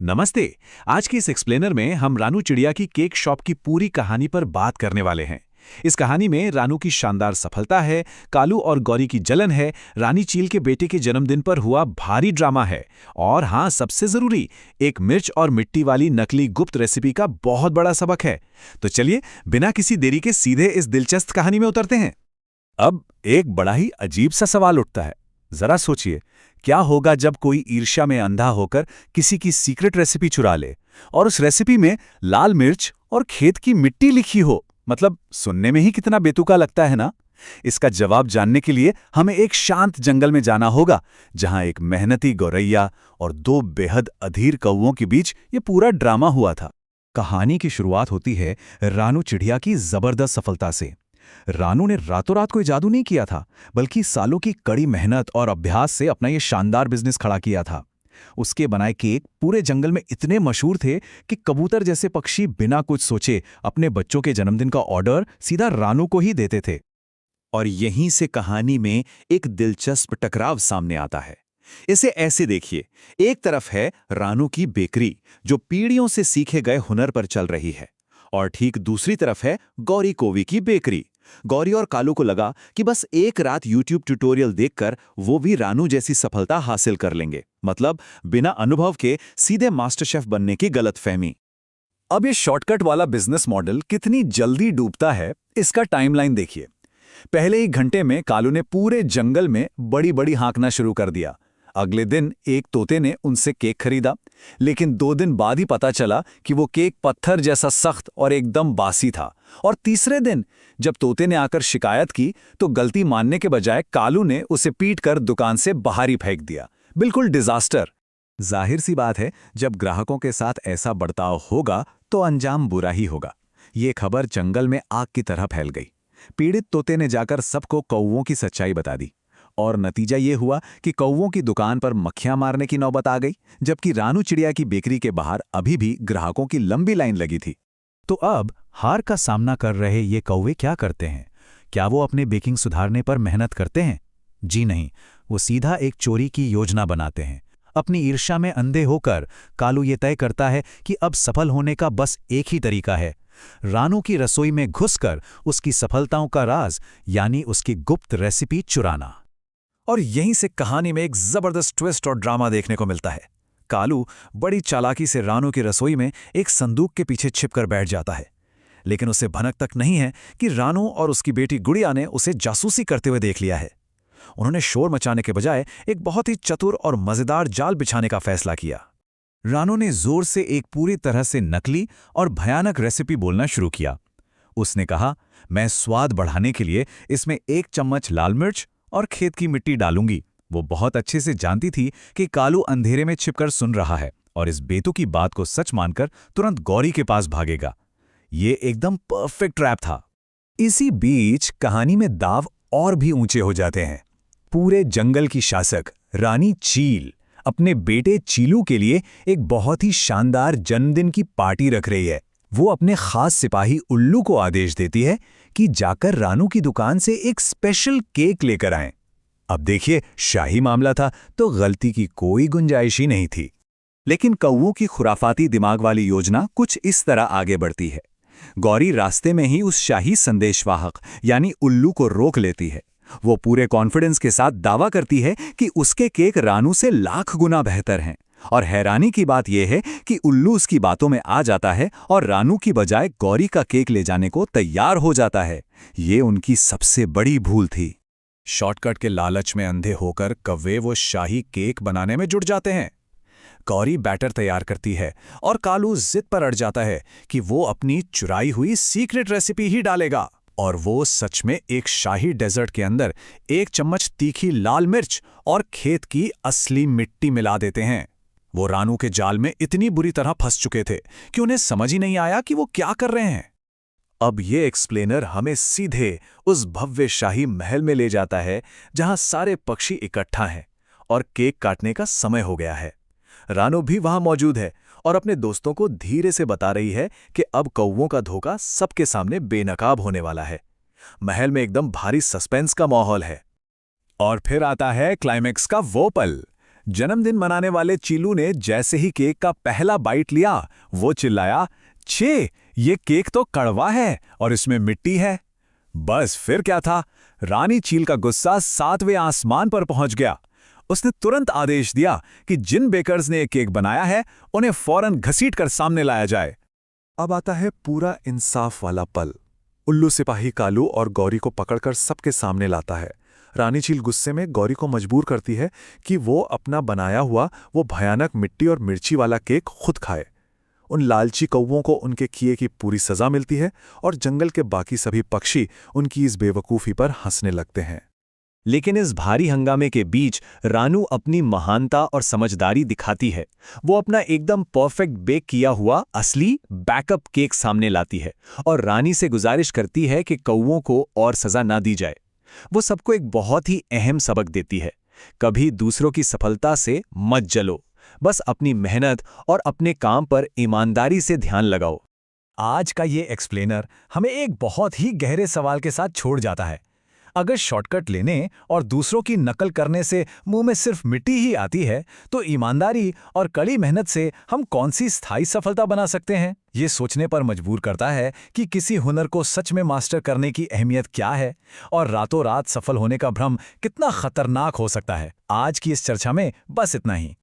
नमस्ते। आज की इस एक्सप्लेनर में हम रानू चिड़िया की केक शॉप की पूरी कहानी पर बात करने वाले हैं। इस कहानी में रानू की शानदार सफलता है, कालू और गौरी की जलन है, रानी चील के बेटे के जन्मदिन पर हुआ भारी ड्रामा है और हाँ, सबसे जरूरी, एक मिर्च और मिट्टी वाली नकली गुप्त रेसिपी का बहुत बड़ा सबक है। तो चलिए बिना किसी देरी के सीधे इस दिलचस्प कहानी में उतरते हैं। अब एक बड़ा ही अजीब सा सवाल उठता है। जरा सोचिए, क्या होगा जब कोई ईर्ष्या में अंधा होकर किसी की सीक्रेट रेसिपी चुरा ले और उस रेसिपी में लाल मिर्च और खेत की मिट्टी लिखी हो। मतलब सुनने में ही कितना बेतुका लगता है ना। इसका जवाब जानने के लिए हमें एक शांत जंगल में जाना होगा, जहां एक मेहनती गौरैया और दो बेहद अधीर कौवों के बीच ये पूरा ड्रामा हुआ था। कहानी की शुरुआत होती है रानू चिड़िया की जबरदस्त सफलता से। रानू ने रातों रात कोई जादू नहीं किया था, बल्कि सालों की कड़ी मेहनत और अभ्यास से अपना ये शानदार बिजनेस खड़ा किया था। उसके बनाए केक पूरे जंगल में इतने मशहूर थे कि कबूतर जैसे पक्षी बिना कुछ सोचे अपने बच्चों के जन्मदिन का ऑर्डर सीधा रानू को ही देते थे। और यहीं से कहानी में एक दिलचस्प टकराव सामने आता है। इसे ऐसे देखिए, एक तरफ है रानू की बेकरी, जो पीढ़ियों से सीखे गए हुनर पर चल रही है, और ठीक दूसरी तरफ है गौरी कोवी की बेकरी। गौरी और कालू को लगा कि बस एक रात YouTube ट्यूटोरियल देखकर वो भी रानू जैसी सफलता हासिल कर लेंगे, मतलब बिना अनुभव के सीधे मास्टर शेफ बनने की गलतफहमी। अब ये शॉर्टकट वाला बिजनेस मॉडल कितनी जल्दी डूबता है, इसका टाइमलाइन देखिए। पहले ही घंटे में कालू ने पूरे जंगल में बड़ी बड़ी हाँकना शुरू कर दिया। अगले दिन एक तोते ने उनसे केक खरीदा, लेकिन 2 दिन बाद ही पता चला कि वो केक पत्थर जैसा सख्त और एकदम बासी था। और तीसरे दिन जब तोते ने आकर शिकायत की, तो गलती मानने के बजाय कालू ने उसे पीटकर दुकान से बाहर ही फेंक दिया। बिल्कुल डिजास्टर। जाहिर सी बात है, जब ग्राहकों के साथ ऐसा बर्ताव होगा तो अंजाम बुरा ही होगा। ये खबर जंगल में आग की तरह फैल गई। पीड़ित तोते ने जाकर सबको कौवों की सच्चाई बता दी, और नतीजा ये हुआ कि कौवों की दुकान पर मक्खियां मारने की नौबत आ गई, जबकि रानू चिड़िया की बेकरी के बाहर अभी भी ग्राहकों की लंबी लाइन लगी थी। तो अब हार का सामना कर रहे ये कौवे क्या करते हैं? क्या वो अपने बेकिंग सुधारने पर मेहनत करते हैं? जी नहीं, वो सीधा एक चोरी की योजना बनाते हैं। अपनी ईर्ष्या में अंधे होकर कालू ये तय करता है कि अब सफल होने का बस एक ही तरीका है, रानू की रसोई में घुसकर उसकी सफलताओं का राज यानी उसकी गुप्त रेसिपी चुराना। और यहीं से कहानी में एक जबरदस्त ट्विस्ट और ड्रामा देखने को मिलता है। कालू बड़ी चालाकी से रानू की रसोई में एक संदूक के पीछे छिपकर बैठ जाता है, लेकिन उसे भनक तक नहीं है कि रानू और उसकी बेटी गुड़िया ने उसे जासूसी करते हुए देख लिया है। उन्होंने शोर मचाने के बजाय एक बहुत ही चतुर और मजेदार जाल बिछाने का फैसला किया। रानू ने जोर से एक पूरी तरह से नकली और भयानक रेसिपी बोलना शुरू किया। उसने कहा, मैं स्वाद बढ़ाने के लिए इसमें 1 चम्मच लाल मिर्च और खेत की मिट्टी डालूंगी। वो बहुत अच्छे से जानती थी कि कालू अंधेरे में छिपकर सुन रहा है और इस बेतुकी बात को सच मानकर तुरंत गौरी के पास भागेगा। ये एकदम परफेक्ट ट्रैप था। इसी बीच कहानी में दाव और भी ऊंचे हो जाते हैं। पूरे जंगल की शासक रानी चील अपने बेटे चीलू के लिए एक बहुत ही शानदार जन्मदिन की पार्टी रख रही है। वो अपने खास सिपाही उल्लू को आदेश देती है कि जाकर रानू की दुकान से एक स्पेशल केक लेकर आएं। अब देखिए, शाही मामला था तो गलती की कोई गुंजाइश ही नहीं थी। लेकिन कौवों की खुराफाती दिमाग वाली योजना कुछ इस तरह आगे बढ़ती है। गौरी रास्ते में ही उस शाही संदेशवाहक यानी उल्लू को रोक लेती है। वो पूरे कॉन्फिडेंस के साथ दावा करती है कि उसके केक रानू से लाख गुना बेहतर हैं। और हैरानी की बात यह है कि उल्लू उसकी बातों में आ जाता है और रानू की बजाय गौरी का केक ले जाने को तैयार हो जाता है। ये उनकी सबसे बड़ी भूल थी। शॉर्टकट के लालच में अंधे होकर कौवे वो शाही केक बनाने में जुट जाते हैं। गौरी बैटर तैयार करती है और कालू जिद पर अड़ जाता है कि वो अपनी चुराई हुई सीक्रेट रेसिपी ही डालेगा। और वो सच में एक शाही डेजर्ट के अंदर 1 चम्मच तीखी लाल मिर्च और खेत की असली मिट्टी मिला देते हैं। वो रानू के जाल में इतनी बुरी तरह फंस चुके थे कि उन्हें समझ ही नहीं आया कि वो क्या कर रहे हैं। अब ये एक्सप्लेनर हमें सीधे उस भव्य शाही महल में ले जाता है, जहां सारे पक्षी इकट्ठा हैं और केक काटने का समय हो गया है। रानू भी वहां मौजूद है और अपने दोस्तों को धीरे से बता रही है कि अब कौवों का धोखा सबके सामने बेनकाब होने वाला है। महल में एकदम भारी सस्पेंस का माहौल है। और फिर आता है क्लाइमेक्स का वो पल, जन्मदिन मनाने वाले चीलू ने जैसे ही केक का पहला बाइट लिया, वो चिल्लाया, छे, ये केक तो कड़वा है और इसमें मिट्टी है। बस फिर क्या था, रानी चील का गुस्सा 7वें आसमान पर पहुंच गया। उसने तुरंत आदेश दिया कि जिन बेकर्स ने ये केक बनाया है उन्हें फौरन घसीटकर सामने लाया जाए। अब आता है पूरा इंसाफ वाला पल। उल्लू सिपाही कालू और गौरी को पकड़कर सबके सामने लाता है। रानी चील गुस्से में गौरी को मजबूर करती है कि वो अपना बनाया हुआ वो भयानक मिट्टी और मिर्ची वाला केक खुद खाए। उन लालची कौवों को उनके किए की पूरी सजा मिलती है और जंगल के बाकी सभी पक्षी उनकी इस बेवकूफ़ी पर हंसने लगते हैं। लेकिन इस भारी हंगामे के बीच रानू अपनी महानता और समझदारी दिखाती है। वो अपना एकदम परफेक्ट बेक किया हुआ असली बैकअप केक सामने लाती है और रानी से गुजारिश करती है कि कौवों को और सजा ना दी जाए। वो सबको एक बहुत ही अहम सबक देती है, कभी दूसरों की सफलता से मत जलो, बस अपनी मेहनत और अपने काम पर ईमानदारी से ध्यान लगाओ। आज का ये एक्सप्लेनर हमें एक बहुत ही गहरे सवाल के साथ छोड़ जाता है। अगर शॉर्टकट लेने और दूसरों की नकल करने से मुंह में सिर्फ मिट्टी ही आती है, तो ईमानदारी और कड़ी मेहनत से हम कौन सी स्थायी सफलता बना सकते हैं? ये सोचने पर मजबूर करता है कि किसी हुनर को सच में मास्टर करने की अहमियत क्या है और रातों रात सफल होने का भ्रम कितना खतरनाक हो सकता है। आज की इस चर्चा में बस इतना ही।